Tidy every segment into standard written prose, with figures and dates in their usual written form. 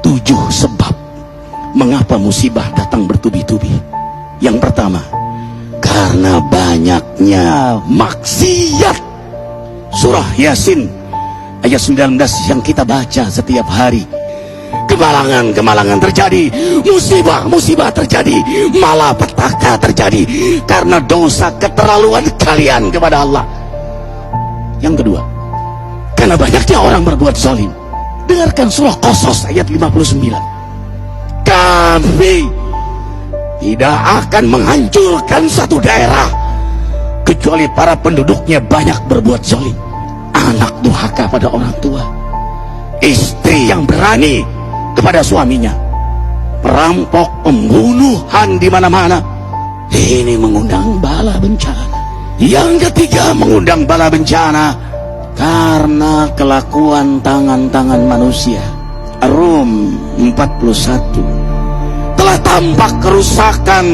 7 sebab mengapa musibah datang bertubi-tubi. Yang pertama, karena banyaknya maksiat. Surah Yasin ayat 19 yang kita baca setiap hari. Kemalangan terjadi, musibah terjadi, malapetaka terjadi karena dosa keterlaluan kalian kepada Allah. Yang kedua, karena banyaknya orang berbuat zalim. Dengarkan surah Qasas ayat 59. Kami tidak akan menghancurkan satu daerah kecuali para penduduknya banyak berbuat zalim. Anak durhaka pada orang tua, istri yang berani kepada suaminya, perampok, pembunuhan di mana-mana. Ini mengundang bala bencana. Yang ketiga, mengundang bala bencana karena kelakuan tangan-tangan manusia. Rum 41. Telah tampak kerusakan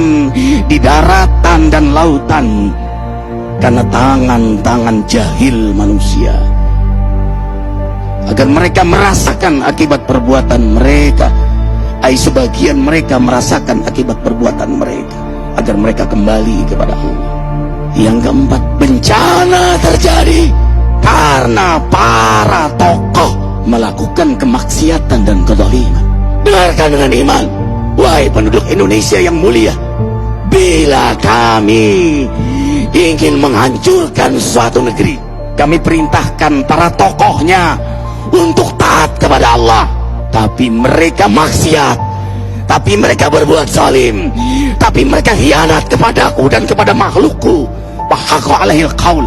di daratan dan lautan karena tangan-tangan jahil manusia, agar mereka merasakan akibat perbuatan mereka. Sebagian mereka merasakan akibat perbuatan mereka, agar mereka kembali kepada Allah. Yang keempat, bencana terjadi karena para tokoh melakukan kemaksiatan dan kezaliman. Dengarkan dengan iman, wahai penduduk Indonesia yang mulia, bila kami ingin menghancurkan suatu negeri, kami perintahkan para tokohnya untuk taat kepada Allah, tapi mereka maksiat, tapi mereka berbuat zalim, tapi mereka khianat kepadaku dan kepada makhlukku. Fahaqa alaihil qaul,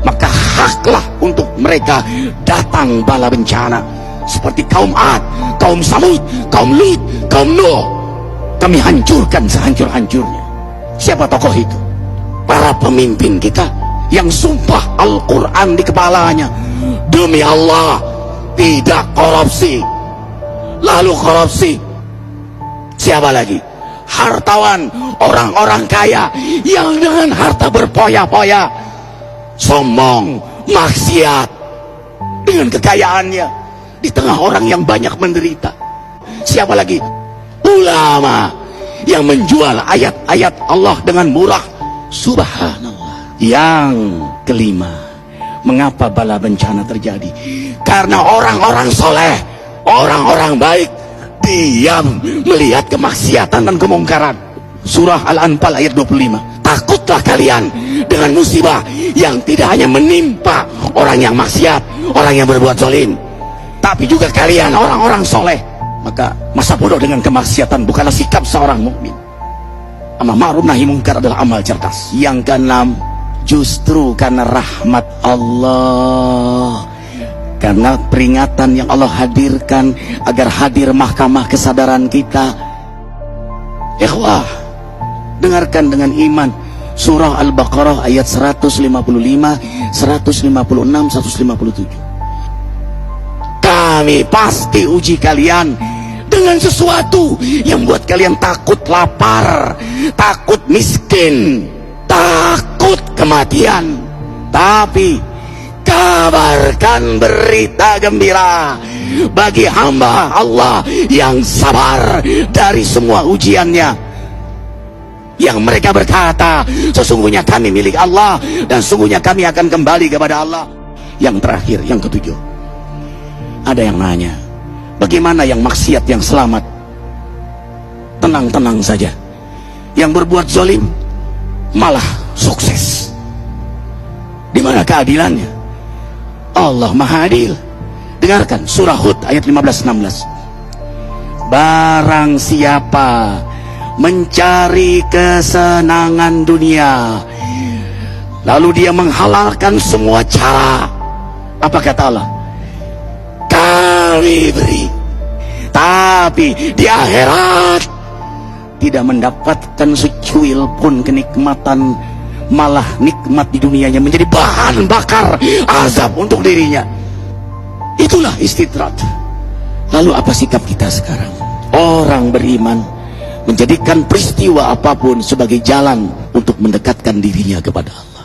maka haklah untuk mereka datang bala bencana seperti kaum Ad, kaum Samud, kaum Lut, kaum Nuh. Kami hancurkan sehancur-hancurnya. Siapa tokoh itu? Para pemimpin kita yang sumpah Al-Quran di kepalanya, demi Allah tidak korupsi. Lalu korupsi. Siapa lagi? Hartawan, orang-orang kaya yang dengan harta berpoya-poya, sombong, maksiat dengan kekayaannya di tengah orang yang banyak menderita. Siapa lagi? Ulama yang menjual ayat-ayat Allah dengan murah. Subhanallah. Yang kelima, mengapa bala bencana terjadi? Karena orang-orang soleh, orang-orang baik diam melihat kemaksiatan dan kemungkaran. Surah Al-Anfal ayat 25. Takutlah kalian dengan musibah yang tidak hanya menimpa orang yang maksiat, orang yang berbuat zalim, tapi juga kalian orang-orang soleh. Maka masa bodoh dengan kemaksiatan bukanlah sikap seorang mukmin. Amar ma'ruf nahi mungkar adalah amal cerdas. Yang keenam, justru karena rahmat Allah, karena peringatan yang Allah hadirkan agar hadir mahkamah kesadaran kita. Ikhwah, dengarkan dengan iman surah Al-Baqarah ayat 155, 156, 157. Kami pasti uji kalian dengan sesuatu yang buat kalian takut lapar, takut miskin, takut kematian. Tapi kabarkan berita gembira bagi hamba Allah yang sabar dari semua ujiannya, yang mereka berkata, sesungguhnya kami milik Allah dan sesungguhnya kami akan kembali kepada Allah. Yang terakhir, yang ketujuh, ada yang nanya, bagaimana yang maksiat yang selamat? Tenang-tenang saja. Yang berbuat zalim malah sukses. Di mana keadilannya? Allah Maha Adil. Dengarkan surah Hud ayat 15-16. Barang siapa mencari kesenangan dunia, lalu dia menghalalkan semua cara, apa kata Allah? Kami beri, tapi di akhirat tidak mendapatkan secuil pun kenikmatan, malah nikmat di dunianya menjadi bahan bakar azab untuk dirinya. Itulah istidrat. Lalu apa sikap kita sekarang? Orang beriman menjadikan peristiwa apapun sebagai jalan untuk mendekatkan dirinya kepada Allah.